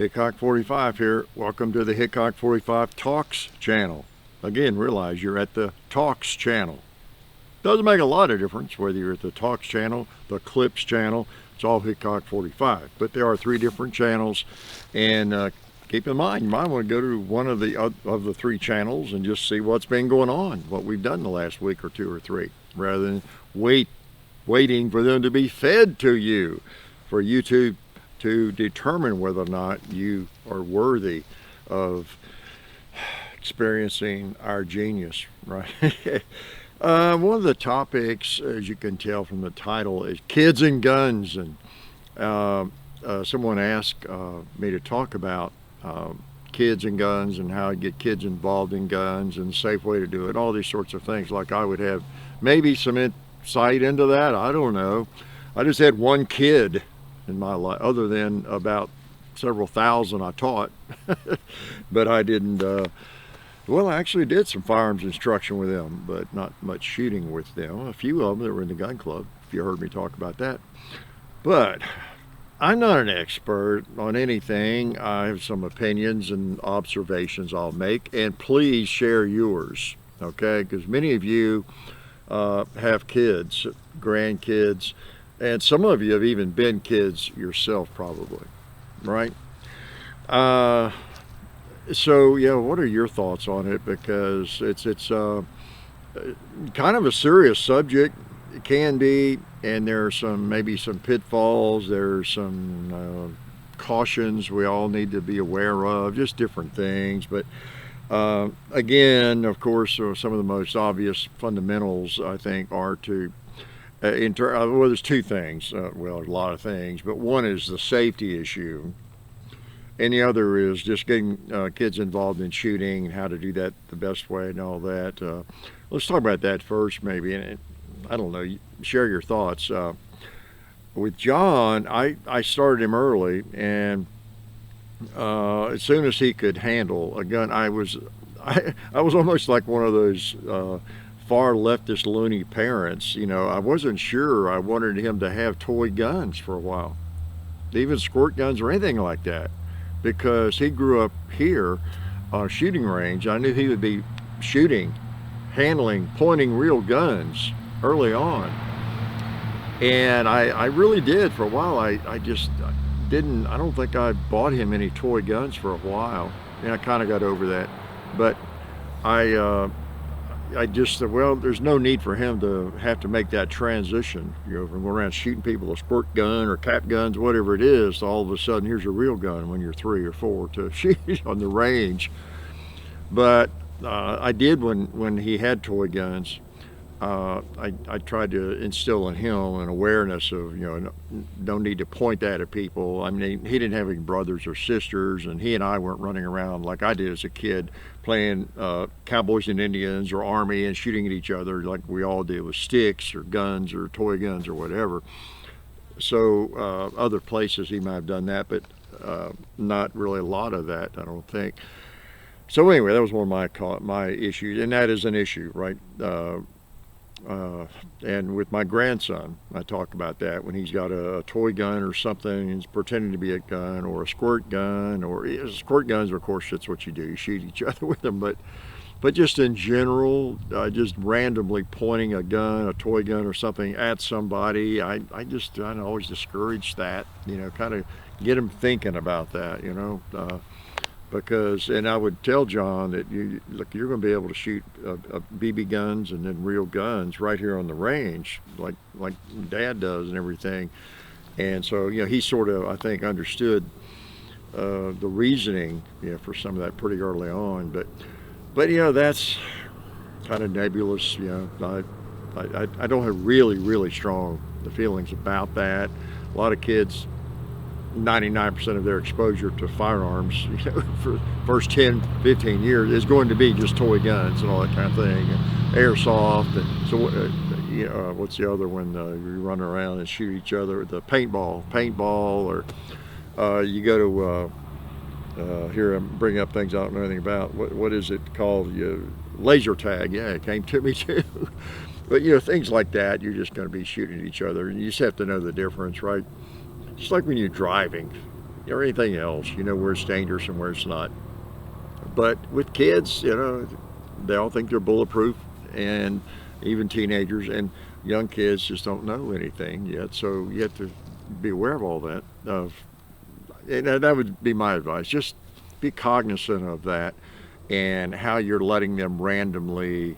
Hickok 45 here. Welcome to the Hickok 45 Talks channel. Again, realize you're at the Talks channel. Doesn't make a lot of difference whether you're at the Talks channel, the Clips channel. It's all Hickok 45. But there are three different channels, and keep in mind, you might want to go to one of the three channels and just see what's been going on, what we've done the last week or two or three, rather than waiting for them to be fed to you, for YouTube to determine whether or not you are worthy of experiencing our genius, right? One of the topics, as you can tell from the title, is kids and guns, and someone asked me to talk about kids and guns and how to get kids involved in guns and a safe way to do it, all these sorts of things. Like I would have maybe some insight into that, I don't know. I just had one kid in my life, other than about several thousand I taught. But I didn't, well, I actually did some firearms instruction with them, but not much shooting with them. A few of them that were in the gun club, if you heard me talk about that. But I'm not an expert on anything. I have some opinions and observations I'll make, and please share yours, okay? Because many of you have kids, grandkids, and some of you have even been kids yourself, probably, right? So yeah, what are your thoughts on it? Because it's kind of a serious subject. It can be, and there are maybe some pitfalls. There's some cautions we all need to be aware of, just different things. But again, of course, some of the most obvious fundamentals, I think, are to well, there's two things. Well, there's a lot of things, but one is the safety issue, and the other is just getting kids involved in shooting and how to do that the best way and all that. Let's talk about that first, maybe. And I don't know, share your thoughts. With John, I started him early, and as soon as he could handle a gun, I was almost like one of those far leftist loony parents. You know, I wasn't sure I wanted him to have toy guns for a while, even squirt guns or anything like that, because he grew up here on a shooting range. I knew he would be shooting, handling, pointing real guns early on, and I really did for a while. I just didn't, I don't think I bought him any toy guns for a while, and I kind of got over that. But I just said, well, there's no need for him to have to make that transition, you know, from going around shooting people with a squirt gun or cap guns, whatever it is, to all of a sudden here's a real gun when you're 3 or 4 to shoot on the range. But I did when he had toy guns. I tried to instill in him an awareness of, you know, no need to point that at people. I mean, he didn't have any brothers or sisters, and he and I weren't running around like I did as a kid, playing cowboys and Indians or army and shooting at each other like we all did with sticks or guns or toy guns or whatever. So other places he might have done that, but not really a lot of that, I don't think. So anyway, that was one of my issues, and that is an issue, right? And with my grandson, I talk about that when he's got a toy gun or something, he's pretending to be a gun, or a squirt gun, or squirt guns, of course, that's what you do, you shoot each other with them, but just in general, just randomly pointing a gun, a toy gun or something at somebody, I always discourage that, you know, kind of get him thinking about that, you know, because, and I would tell John that look, you're going to be able to shoot BB guns and then real guns right here on the range, like Dad does and everything. And so, you know, he sort of, I think, understood the reasoning, you know, for some of that pretty early on. But you know, that's kind of nebulous. You know, I don't have really strong feelings about that. A lot of kids, 99% of their exposure to firearms, you know, for the first 10, 15 years is going to be just toy guns and all that kind of thing, and airsoft, and so you know, what's the other one? You run around and shoot each other, the paintball, or you go to here I'm bringing up things I don't know anything about. What is it called? Laser tag. Yeah, it came to me too. But you know, things like that, you're just going to be shooting at each other, and you just have to know the difference, right? Just like when you're driving, or anything else. You know where it's dangerous and where it's not. But with kids, they all think they're bulletproof, and even teenagers and young kids just don't know anything yet. So you have to be aware of all that. And that would be my advice. Just be cognizant of that and how you're letting them randomly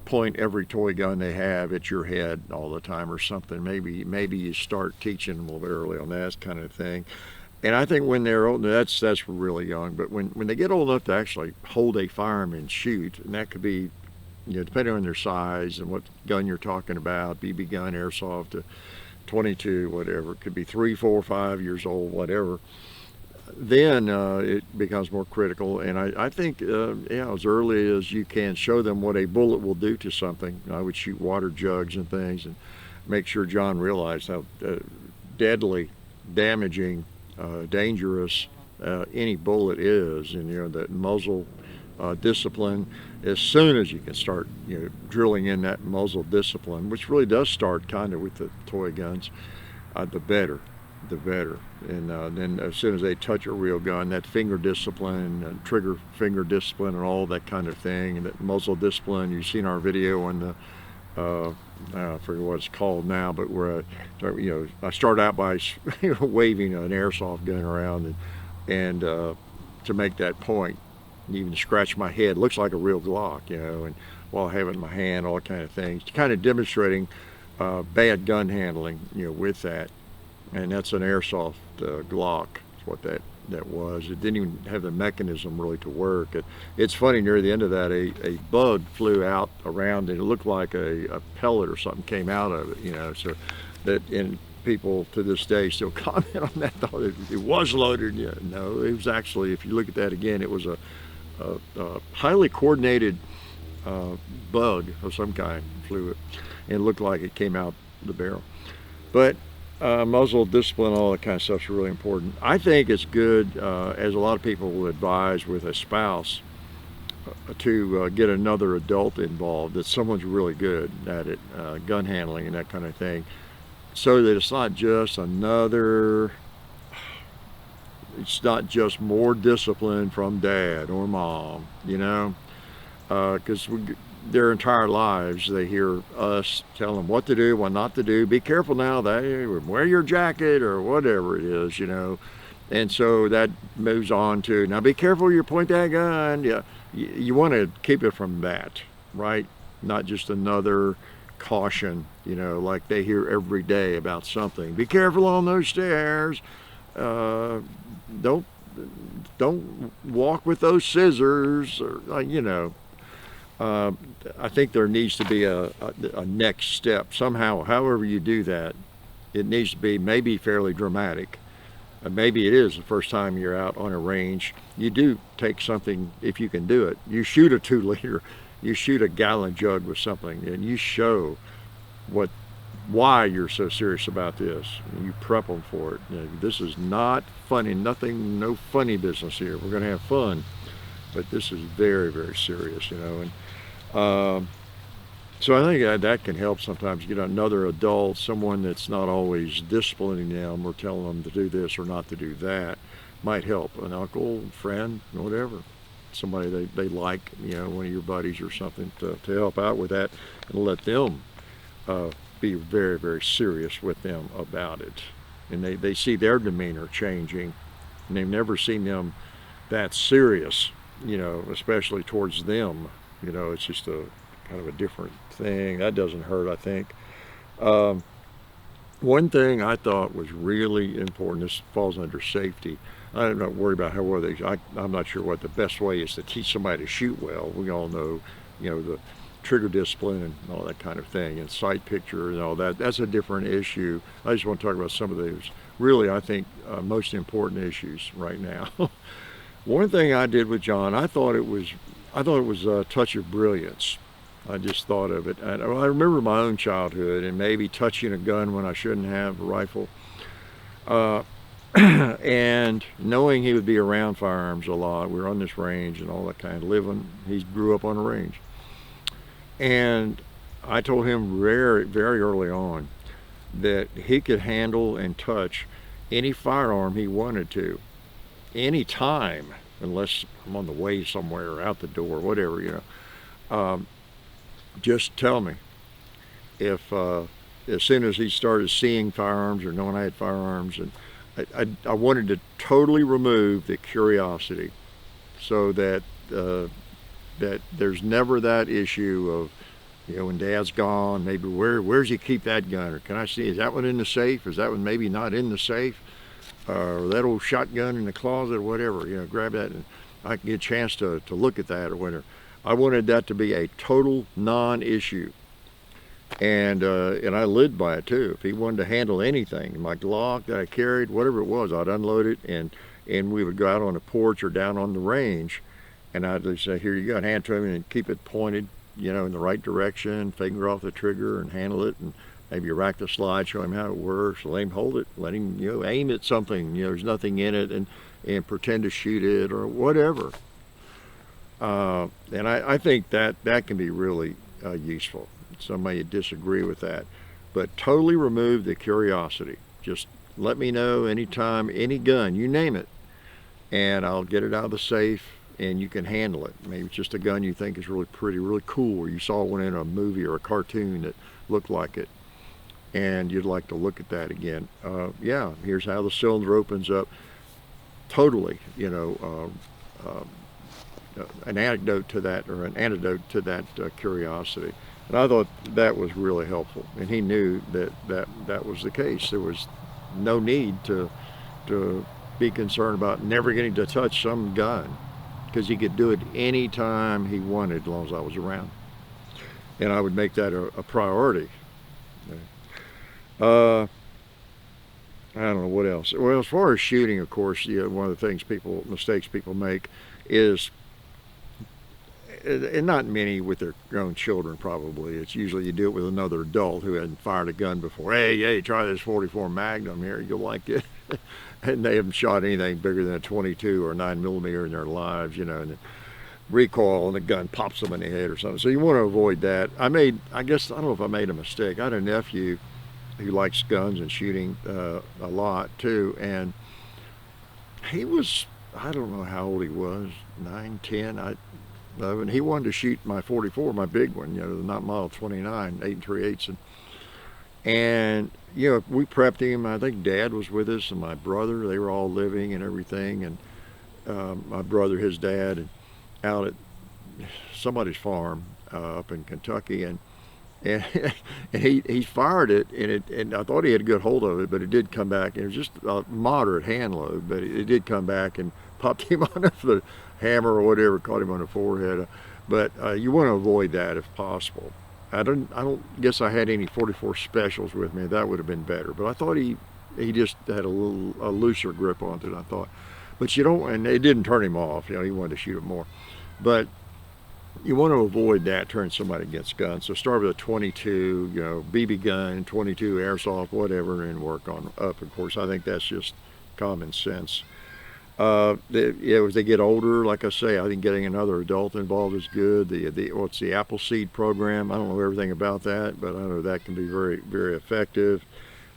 point every toy gun they have at your head all the time or something. Maybe you start teaching them a little bit early on that kind of thing. And I think when they're old, that's really young. But when they get old enough to actually hold a firearm and shoot, and that could be, depending on their size and what gun you're talking about, BB gun, airsoft, 22, whatever. It could be 3, 4, 5 years old, whatever. Then it becomes more critical. And I think, as early as you can, show them what a bullet will do to something. I would shoot water jugs and things, and make sure John realized how deadly, damaging, dangerous any bullet is, and that muzzle discipline. As soon as you can start drilling in that muzzle discipline, which really does start kind of with the toy guns, the better. And then as soon as they touch a real gun, that finger discipline and trigger finger discipline and all that kind of thing, and that muzzle discipline. You've seen our video on the I forget what it's called now, but where I start out by waving an airsoft gun around, and to make that point, even scratch my head, looks like a real Glock, and while I have it in my hand, all kind of things, kind of demonstrating bad gun handling, with that. And that's an airsoft Glock. That's what that was. It didn't even have the mechanism really to work. It's funny, near the end of that, a bug flew out around, and it looked like a pellet or something came out of it, so that, and people to this day still comment on that, thought it was loaded. No, it was actually, if you look at that again, it was a highly coordinated bug of some kind flew it, and it looked like it came out the barrel. But muzzle discipline, all that kind of stuff is really important. I think it's good, as a lot of people will advise with a spouse, to get another adult involved, that someone's really good at it, gun handling and that kind of thing, so that it's not just more discipline from dad or mom, because their entire lives they hear us tell them what to do, what not to do. Be careful now, wear your jacket or whatever it is, and so that moves on to, now be careful you point that gun. You want to keep it from that, right? Not just another caution, like they hear every day about something. Be careful on those stairs. Don't walk with those scissors, or I think there needs to be a next step somehow. However you do that, it needs to be maybe fairly dramatic. Maybe it is the first time you're out on a range. You do take something, if you can do it. You shoot a 2-liter, you shoot a gallon jug with something, and you show why you're so serious about this. You prep them for it. This is not funny, no funny business here. We're going to have fun, but this is very, very serious, and so I think that can help sometimes get another adult, someone that's not always disciplining them or telling them to do this or not to do that. Might help. An uncle, friend, whatever. Somebody they like, one of your buddies or something, to help out with that, and let them be very, very serious with them about it. And they see their demeanor changing, and they've never seen them that serious, especially towards them. It's just a kind of a different thing. That doesn't hurt, I think. One thing I thought was really important, this falls under safety. I'm not worried about how well I'm not sure what the best way is to teach somebody to shoot well. We all know, the trigger discipline and all that kind of thing, and sight picture and all that. That's a different issue. I just want to talk about some of those really, I think, most important issues right now. One thing I did with John, I thought it was a touch of brilliance. I just thought of it. I remember my own childhood and maybe touching a gun when I shouldn't have, a rifle. And knowing he would be around firearms a lot. We were on this range and all that kind of living. He grew up on a range. And I told him very, very early on that he could handle and touch any firearm he wanted to, any time, unless I'm on the way somewhere or out the door, whatever, just tell me. If as soon as he started seeing firearms or knowing I had firearms, and I wanted to totally remove the curiosity, so that that there's never that issue of, when Dad's gone, maybe where's he keep that gun, or can I see, is that one in the safe? Is that one maybe not in the safe? Or that old shotgun in the closet, or whatever. Grab that, and I can get a chance to look at that or whatever. I wanted that to be a total non-issue, and I lived by it too. If he wanted to handle anything, my Glock that I carried, whatever it was, I'd unload it, and we would go out on the porch or down on the range, and I'd just say, here you go, and hand it to him, and keep it pointed, in the right direction, finger off the trigger, and handle it, and maybe rack the slide, show him how it works, let him hold it, let him, aim at something, there's nothing in it, and pretend to shoot it or whatever. And I think that can be really useful. Some may disagree with that, but totally remove the curiosity. Just let me know anytime, any gun, you name it, and I'll get it out of the safe, and you can handle it. Maybe it's just a gun you think is really pretty, really cool, or you saw one in a movie or a cartoon that looked like it, and you'd like to look at that again. Yeah, here's how the cylinder opens up. Totally, an anecdote to that, or an antidote to that curiosity. And I thought that was really helpful, and he knew that was the case. There was no need to be concerned about never getting to touch some gun, because he could do it anytime he wanted, as long as I was around. And I would make that a priority. I don't know what else. Well, as far as shooting, of course, one of the mistakes people make is, and not many with their own children probably, it's usually you do it with another adult who hadn't fired a gun before. Hey, try this 44 Magnum here, you'll like it. And they haven't shot anything bigger than a 22 or 9mm in their lives, and the recoil and the gun pops them in the head or something. So you want to avoid that. I don't know if I made a mistake. I had a nephew who likes guns and shooting a lot too, and he was, I don't know how old he was, 9, 10, 11. He wanted to shoot my 44, my big one, the not Model 29, 8 3/8, and we prepped him. I think Dad was with us, and my brother, they were all living and everything, and my brother, his dad, and out at somebody's farm up in Kentucky, and he fired it, and I thought he had a good hold of it, but it did come back. It was just a moderate hand load, but it did come back and popped him on the hammer or whatever, caught him on the forehead. But you want to avoid that if possible. I don't guess I had any 44 specials with me. That would have been better. But I thought he just had a looser grip on it, I thought. But and it didn't turn him off. He wanted to shoot it more. But you want to avoid that, turning somebody against guns. So start with a 22, BB gun, 22 airsoft, whatever, and work on up. Of course, I think that's just common sense. As they get older, like I say, I think getting another adult involved is good. What's the Appleseed program? I don't know everything about that, but I know that can be very, very effective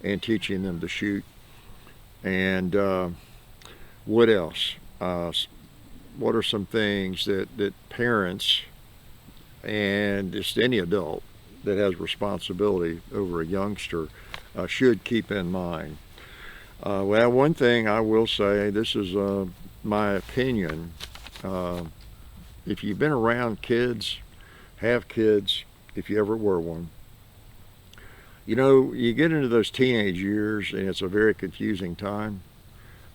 in teaching them to shoot. And what else? What are some things that parents and just any adult that has responsibility over a youngster should keep in mind? Well, one thing I will say, this is my opinion, if you've been around kids, have kids, if you ever were one, you get into those teenage years and it's a very confusing time.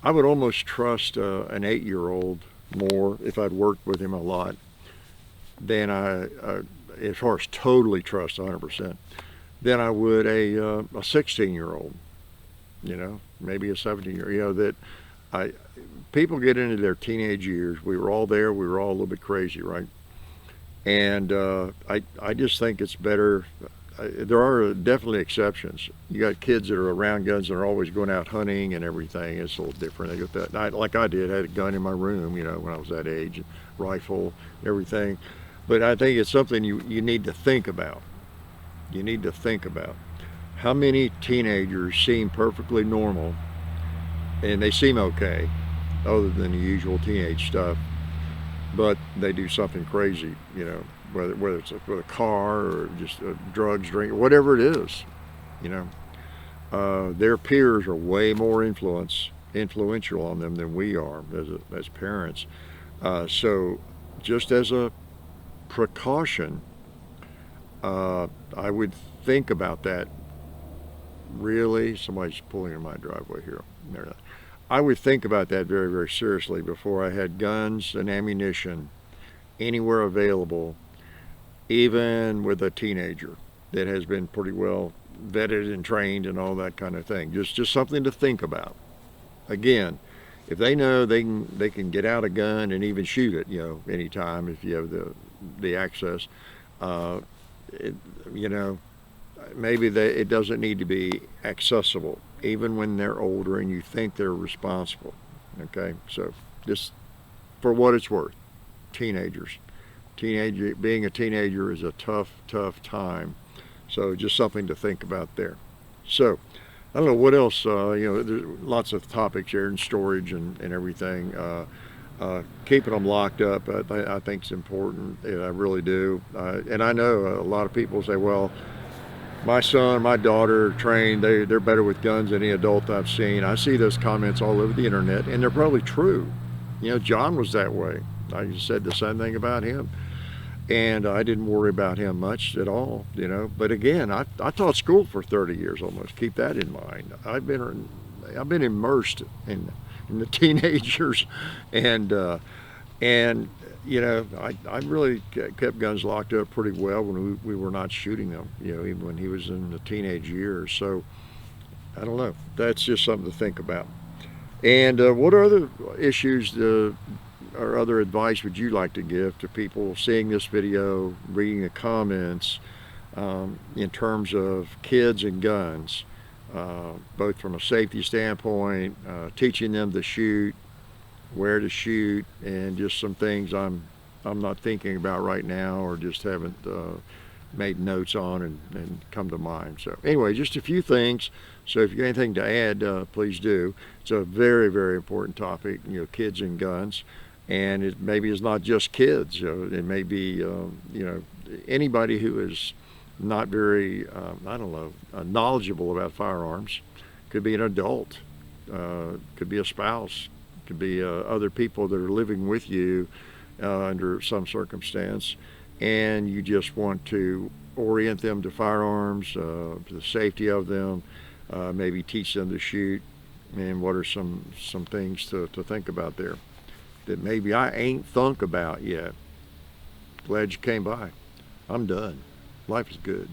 I would almost trust an 8-year-old more, if I'd worked with him a lot, than as far as totally trust 100%, than I would a 16-year-old. Maybe a 17-year-old. That people get into their teenage years. We were all there. We were all a little bit crazy, right? And I just think it's better. There are definitely exceptions. You got kids that are around guns and are always going out hunting and everything. It's a little different. They got that. Like I did, I had a gun in my room, when I was that age, rifle, everything. But I think it's something you need to think about. You need to think about. How many teenagers seem perfectly normal and they seem okay, other than the usual teenage stuff. But they do something crazy, whether it's with a car or just drugs, drink, whatever it is, you know. Their peers are way more influential on them than we are as parents. So, just as a precaution, I would think about that. Really, somebody's pulling in my driveway here. There, I would think about that very, very seriously before I had guns and ammunition anywhere available, even with a teenager that has been pretty well vetted and trained and all that kind of thing. Just something to think about. Again, if they know they can get out a gun and even shoot it, anytime if you have the access, uh, it, you know, maybe it doesn't need to be accessible, even when they're older and you think they're responsible. Okay, so just for what it's worth, teenagers, being a teenager is a tough, tough time. So just something to think about there. So I don't know what else. There's lots of topics here and storage and everything. Keeping them locked up, I think is important. I really do. And I know a lot of people say, well, my son, my daughter are trained. They're better with guns than any adult I've seen. I see those comments all over the internet, and they're probably true. John was that way. I said the same thing about him, and I didn't worry about him much at all. But again, I taught school for 30 years almost. Keep that in mind. I've been immersed in the teenagers, and I really kept guns locked up pretty well when we were not shooting them, even when he was in the teenage years. So I don't know. That's just something to think about. And what other issues or other advice would you like to give to people seeing this video, reading the comments, in terms of kids and guns, both from a safety standpoint, teaching them to shoot, where to shoot, and just some things I'm not thinking about right now, or just haven't made notes on and come to mind. So anyway, just a few things. So if you got anything to add, please do. It's a very, very important topic, kids and guns. And it maybe is not just kids. It may be anybody who is not very knowledgeable about firearms. Could be an adult, could be a spouse, could be other people that are living with you under some circumstance, and you just want to orient them to firearms, to the safety of them, maybe teach them to shoot, and what are some things to think about there that maybe I ain't thunk about yet. Glad you came by. I'm done. Life is good.